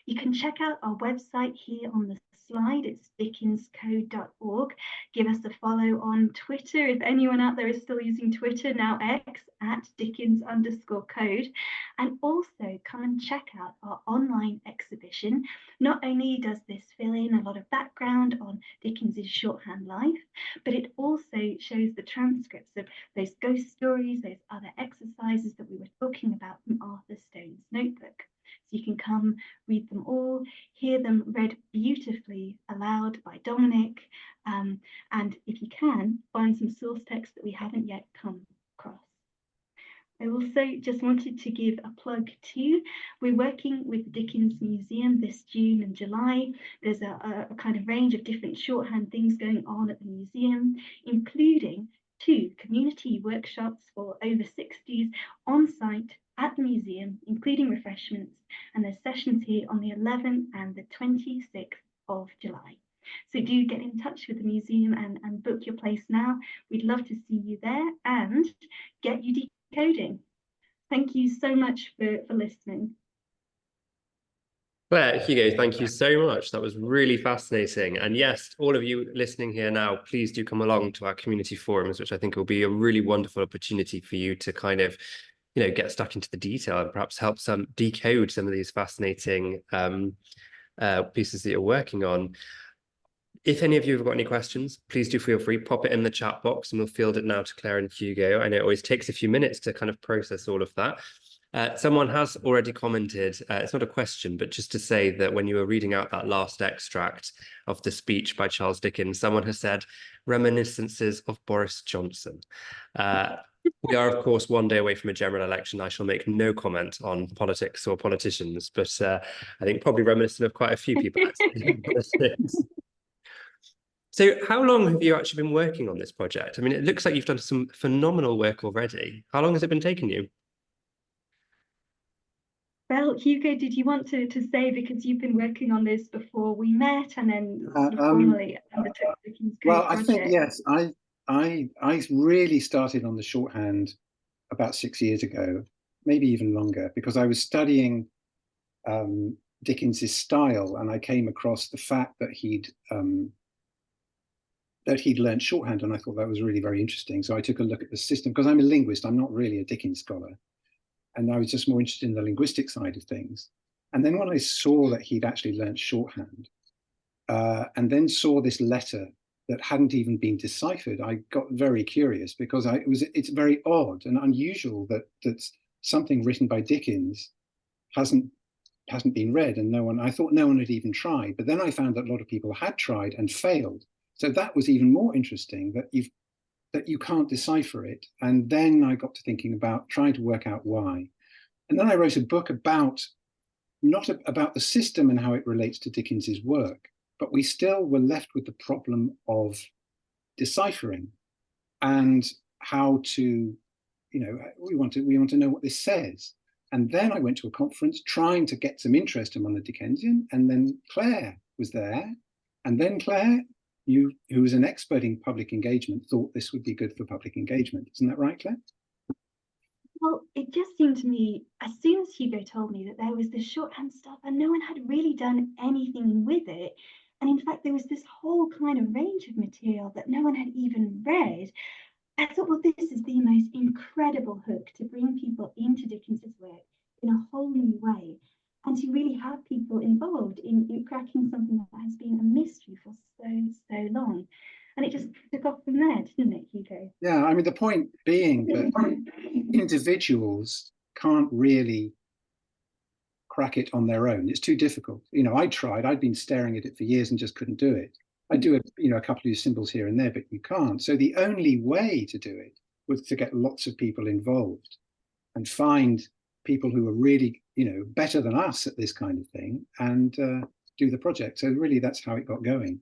Speaker 2: you can check out our website here on the slide. It's dickenscode.org. Give us a follow on Twitter, if anyone out there is still using Twitter, now X, at Dickens_code. And also come and check out our online exhibition. Not only does this fill in a lot of background on Dickens's shorthand life, but it also shows the transcripts of those ghost stories, those other exercises that we were talking about from Arthur Stone's notebook. So you can come read them all, hear them read beautifully aloud by Dominic, and if you can, find some source text that we haven't yet come across. I also just wanted to give a plug too. We're working with the Dickens Museum this June and July. There's a kind of range of different shorthand things going on at the museum, including 2 community workshops for over 60s on site at the museum, including refreshments, and there's sessions here on the 11th and the 26th of July. So do get in touch with the museum and book your place now. We'd love to see you there and get you decoding. Thank you so much for listening.
Speaker 1: Claire, Hugo, thank you so much. That was really fascinating. And yes, all of you listening here now, please do come along to our community forums, which I think will be a really wonderful opportunity for you to kind of, get stuck into the detail and perhaps help decode some of these fascinating pieces that you're working on. If any of you have got any questions, please do feel free, pop it in the chat box and we'll field it now to Claire and Hugo. I know it always takes a few minutes to kind of process all of that. Someone has already commented, it's not a question, but just to say that when you were reading out that last extract of the speech by Charles Dickens, someone has said, reminiscences of Boris Johnson. We are, of course, one day away from a general election. I shall make no comment on politics or politicians, but I think probably reminiscent of quite a few people. So how long have you actually been working on this project? I mean, it looks like you've done some phenomenal work already. How long has it been taking you?
Speaker 2: Well, Hugo, did you want to say, because you've been working on this before we met and then formally undertook the Dickens Code project?
Speaker 3: I think, yes, I really started on the shorthand about 6 years ago, maybe even longer, because I was studying Dickens's style, and I came across the fact that he'd learned shorthand, and I thought that was really very interesting. So I took a look at the system, because I'm a linguist, I'm not really a Dickens scholar. And I was just more interested in the linguistic side of things. And then when I saw that he'd actually learned shorthand, and then saw this letter that hadn't even been deciphered, I got very curious, because it's very odd and unusual that something written by Dickens hasn't been read, and I thought no one had even tried. But then I found that a lot of people had tried and failed. So that was even more interesting, that you can't decipher it. And then I got to thinking about trying to work out why. And then I wrote a book not about the system and how it relates to Dickens's work, but we still were left with the problem of deciphering and how to, we want to know what this says. And then I went to a conference trying to get some interest among the Dickensian, and then Claire was there. And then Claire, who was an expert in public engagement, thought this would be good for public engagement. Isn't that right, Claire?
Speaker 2: Well, it just seemed to me, as soon as Hugo told me that there was this shorthand stuff and no one had really done anything with it, and in fact there was this whole kind of range of material that no one had even read, I thought, well, this is the most incredible hook to bring people into Dickens's work in a whole new way, and to really have people involved in cracking something that has been a mystery for so long. And it just took off from there, didn't it, Hugo?
Speaker 3: Yeah, I mean, the point being that individuals can't really crack it on their own. It's too difficult. I tried. I'd been staring at it for years and just couldn't do it. I do a couple of symbols here and there, but you can't. So the only way to do it was to get lots of people involved and find people who are really, better than us at this kind of thing, and do the project. So really, that's how it got going.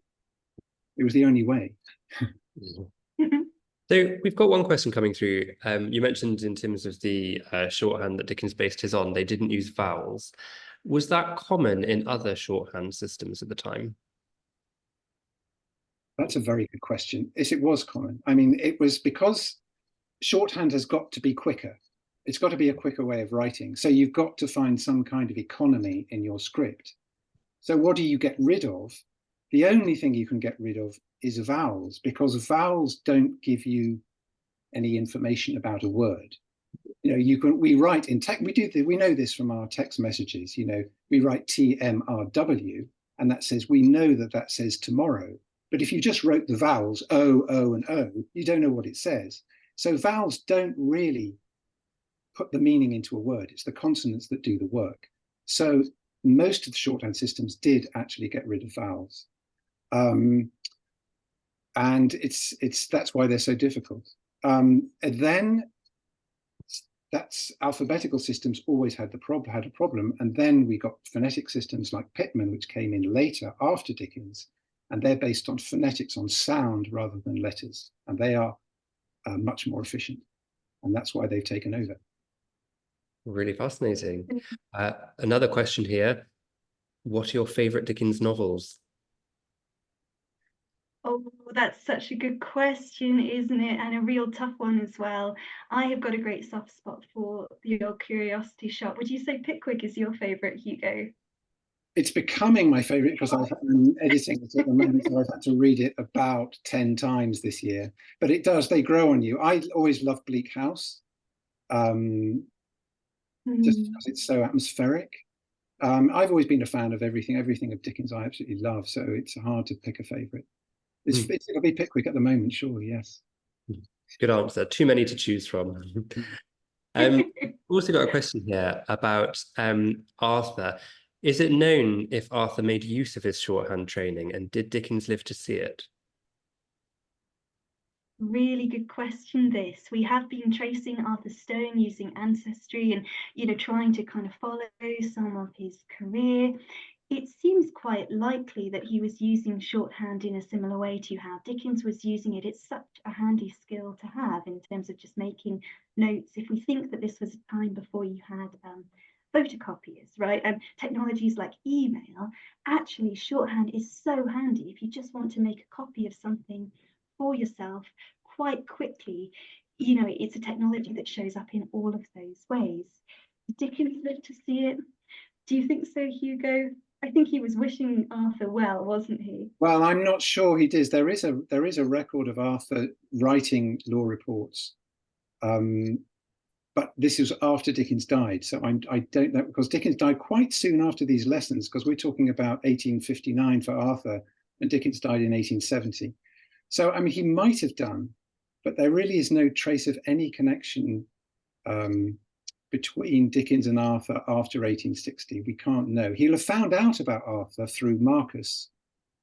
Speaker 3: It was the only way.
Speaker 1: So we've got one question coming through. You mentioned in terms of the shorthand that Dickens based his on, they didn't use vowels. Was that common in other shorthand systems at the time?
Speaker 3: That's a very good question. Yes, it was common. I mean, it was because shorthand has got to be quicker. It's got to be a quicker way of writing. So you've got to find some kind of economy in your script. So what do you get rid of? The only thing you can get rid of is vowels, because vowels don't give you any information about a word. You know, we write in text, we know this from our text messages, you know, we write TMRW, and that says, we know that says tomorrow. But if you just wrote the vowels O, O, and O, you don't know what it says. So vowels don't really put the meaning into a word. It's the consonants that do the work. So most of the shorthand systems did actually get rid of vowels. And that's why they're so difficult. And then that's alphabetical systems always had a problem. And then we got phonetic systems like Pitman, which came in later after Dickens, and they're based on phonetics, on sound rather than letters. And they are much more efficient. And that's why they've taken over.
Speaker 1: Really fascinating. Another question here. What are your favorite Dickens novels?
Speaker 2: Oh, that's such a good question, isn't it? And a real tough one as well. I have got a great soft spot for The Old Curiosity Shop. Would you say Pickwick is your favourite, Hugo?
Speaker 3: It's becoming my favorite because I'm editing it at the moment, so I've had to read it about 10 times this year. But they grow on you. I always loved Bleak House, just because it's so atmospheric. I've always been a fan of everything of Dickens I absolutely love, so it's hard to pick a favorite. It'll be Pickwick at the moment, sure, yes.
Speaker 1: Good answer. Too many to choose from. Also got a question here about Arthur. Is it known if Arthur made use of his shorthand training, and did Dickens live to see it?
Speaker 2: Really good question, this. We have been tracing Arthur Stone using Ancestry and, you know, trying to kind of follow some of his career. It seems quite likely that he was using shorthand in a similar way to how Dickens was using it. It's such a handy skill to have in terms of just making notes. If we think that this was a time before you had photocopiers, right? Technologies like email, actually shorthand is so handy if you just want to make a copy of something for yourself quite quickly. You know, it's a technology that shows up in all of those ways. Dickens lived to see it. Do you think so, Hugo? I think he was wishing Arthur well, wasn't he?
Speaker 3: Well, I'm not sure he did. There is a record of Arthur writing law reports, but this was after Dickens died. So I don't know, because Dickens died quite soon after these lessons, because we're talking about 1859 for Arthur, and Dickens died in 1870. So, I mean, he might have done, but there really is no trace of any connection between Dickens and Arthur after 1860. We can't know. He'll have found out about Arthur through Marcus,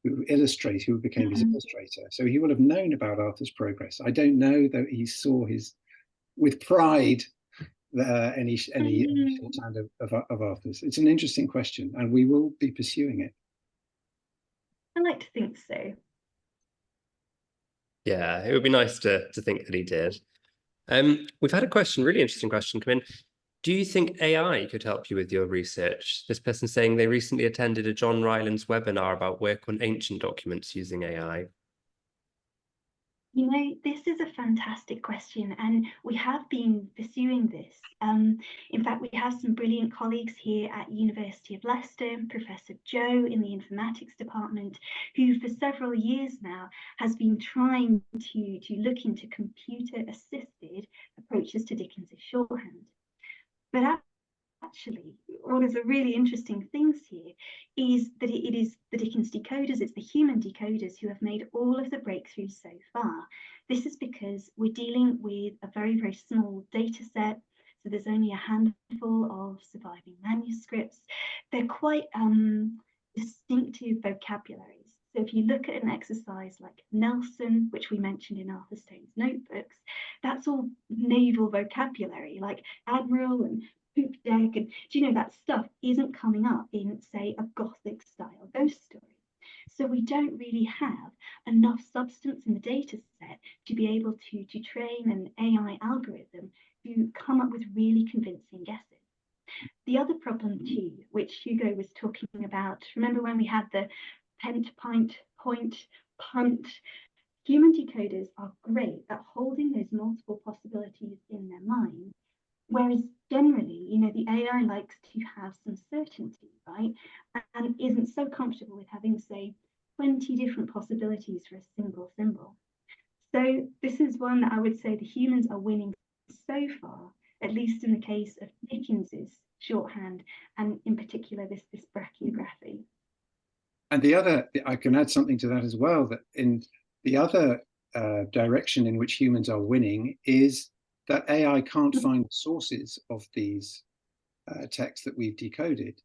Speaker 3: who became his illustrator. So he will have known about Arthur's progress. I don't know that he saw with pride any shorthand of Arthur's. It's an interesting question, and we will be pursuing it.
Speaker 2: I like to think so.
Speaker 1: Yeah, it would be nice to think that he did. We've had a really interesting question come in. Do you think AI could help you with your research? This person saying they recently attended a John Rylands webinar about work on ancient documents using AI.
Speaker 2: You know, this is a fantastic question, and we have been pursuing this. In fact, we have some brilliant colleagues here at University of Leicester, Professor Joe in the informatics department, who for several years now has been trying to look into computer-assisted approaches to Dickens's shorthand. But actually, one of the really interesting things here is that it is the Dickens decoders, it's the human decoders who have made all of the breakthroughs so far. This is because we're dealing with a very, very small data set. So there's only a handful of surviving manuscripts. They're quite distinctive vocabularies. So if you look at an exercise like Nelson, which we mentioned in Arthur Stone's notebooks, that's all naval vocabulary like admiral and poop deck, and do you know that stuff isn't coming up in, say, a Gothic style ghost story. So we don't really have enough substance in the data set to be able to train an AI algorithm to come up with really convincing guesses. The other problem too, which Hugo was talking about, remember when we had the pent, pint, point, punt. Human decoders are great at holding those multiple possibilities in their mind, whereas generally, the AI likes to have some certainty, right? And isn't so comfortable with having, say, 20 different possibilities for a single symbol. So this is one that I would say the humans are winning so far, at least in the case of Dickens's shorthand, and in particular this brachygraphy.
Speaker 3: And the other, I can add something to that as well, that in the other direction in which humans are winning is that AI can't find sources of these texts that we've decoded.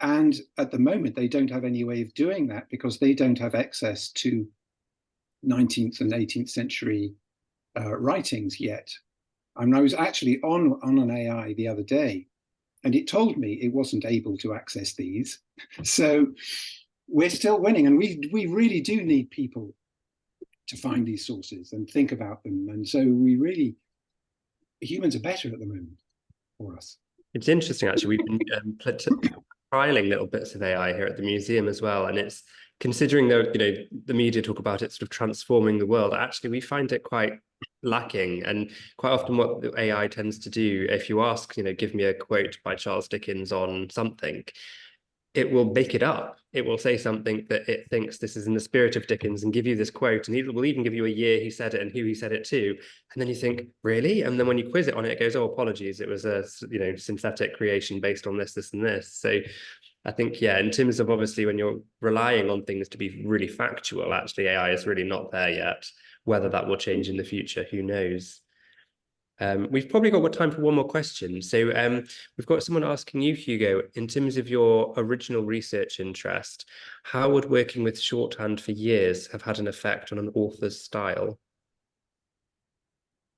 Speaker 3: And at the moment, they don't have any way of doing that because they don't have access to 19th and 18th century writings yet. I was actually on an AI the other day, and it told me it wasn't able to access these. So we're still winning, and we really do need people to find these sources and think about them. And so humans are better at the moment for us.
Speaker 1: It's interesting, actually. We've been trialing little bits of AI here at the museum as well, and it's considering the media talk about it sort of transforming the world. Actually, we find it quite lacking, and quite often what the AI tends to do, if you ask, give me a quote by Charles Dickens on something, it will make it up. It will say something that it thinks this is in the spirit of Dickens and give you this quote, and it will even give you a year he said it and who he said it to. And then you think, really? And then when you quiz it on it, it goes, oh, apologies, it was a synthetic creation based on this, and this. So I think, yeah, in terms of obviously when you're relying on things to be really factual, actually AI is really not there yet. Whether that will change in the future, who knows? We've probably got time for one more question. So we've got someone asking you, Hugo, in terms of your original research interest, how would working with shorthand for years have had an effect on an author's style?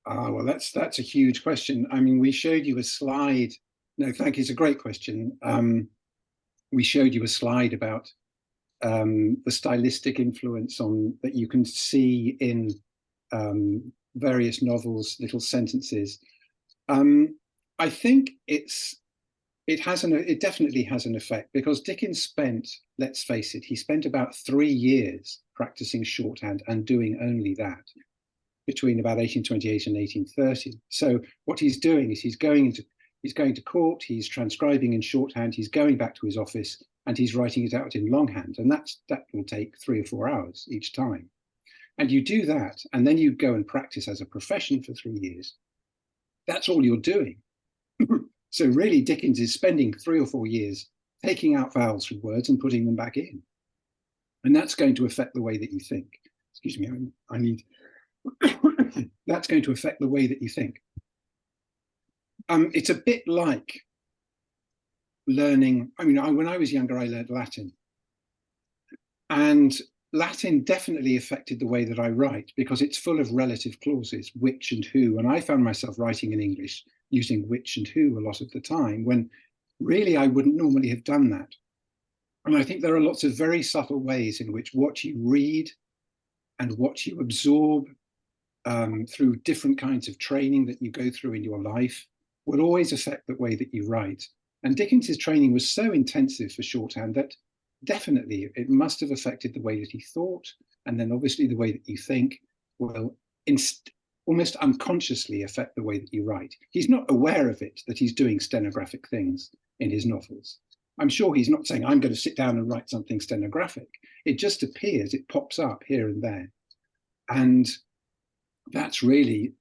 Speaker 3: Well, that's a huge question. I mean, we showed you a slide. No, thank you. It's a great question. We showed you a slide about the stylistic influence that you can see in various novels, little sentences. I think it definitely has an effect, because Dickens spent, let's face it, he spent about 3 years practicing shorthand and doing only that between about 1828 and 1830. So what he's doing is he's going to court, he's transcribing in shorthand, he's going back to his office, and he's writing it out in longhand, and that will take 3 or 4 hours each time. And you do that, and then you go and practice as a profession for 3 years. That's all you're doing. So really, Dickens is spending 3 or 4 years taking out vowels from words and putting them back in. And that's going to affect the way that you think. Excuse me, I need... That's going to affect the way that you think. It's a bit like learning... when I was younger, I learned Latin. And Latin definitely affected the way that I write, because it's full of relative clauses, which and who. And I found myself writing in English using which and who a lot of the time, when really I wouldn't normally have done that. And I think there are lots of very subtle ways in which what you read and what you absorb through different kinds of training that you go through in your life will always affect the way that you write. And Dickens's training was so intensive for shorthand that definitely it must have affected the way that he thought, and then obviously the way that you think will almost unconsciously affect the way that you write. He's not aware of it, that he's doing stenographic things in his novels. I'm sure he's not saying, I'm going to sit down and write something stenographic. It just appears, it pops up here and there. And that's really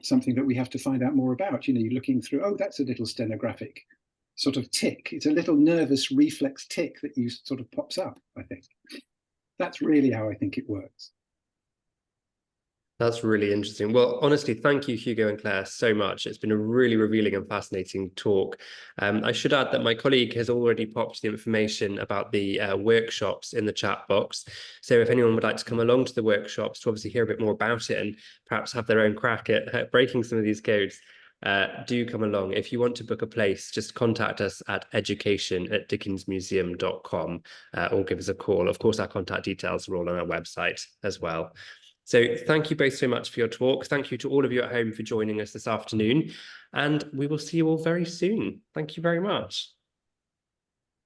Speaker 3: something that we have to find out more about. You're looking through, oh, that's a little stenographic sort of tick. It's a little nervous reflex tick that sort of pops up, I think. That's really how I think it works.
Speaker 1: That's really interesting. Well, honestly, thank you, Hugo and Claire, so much. It's been a really revealing and fascinating talk. I should add that my colleague has already popped the information about the workshops in the chat box. So if anyone would like to come along to the workshops to obviously hear a bit more about it and perhaps have their own crack at breaking some of these codes, do come along. If you want to book a place, just contact us at education@dickensmuseum.com or give us a call. Of course, our contact details are all on our website as well. So thank you both so much for your talk. Thank you to all of you at home for joining us this afternoon, and we will see you all very soon. Thank you very much.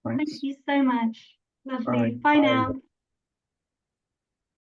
Speaker 3: Thanks.
Speaker 2: Thank you so much. Lovely. Bye now.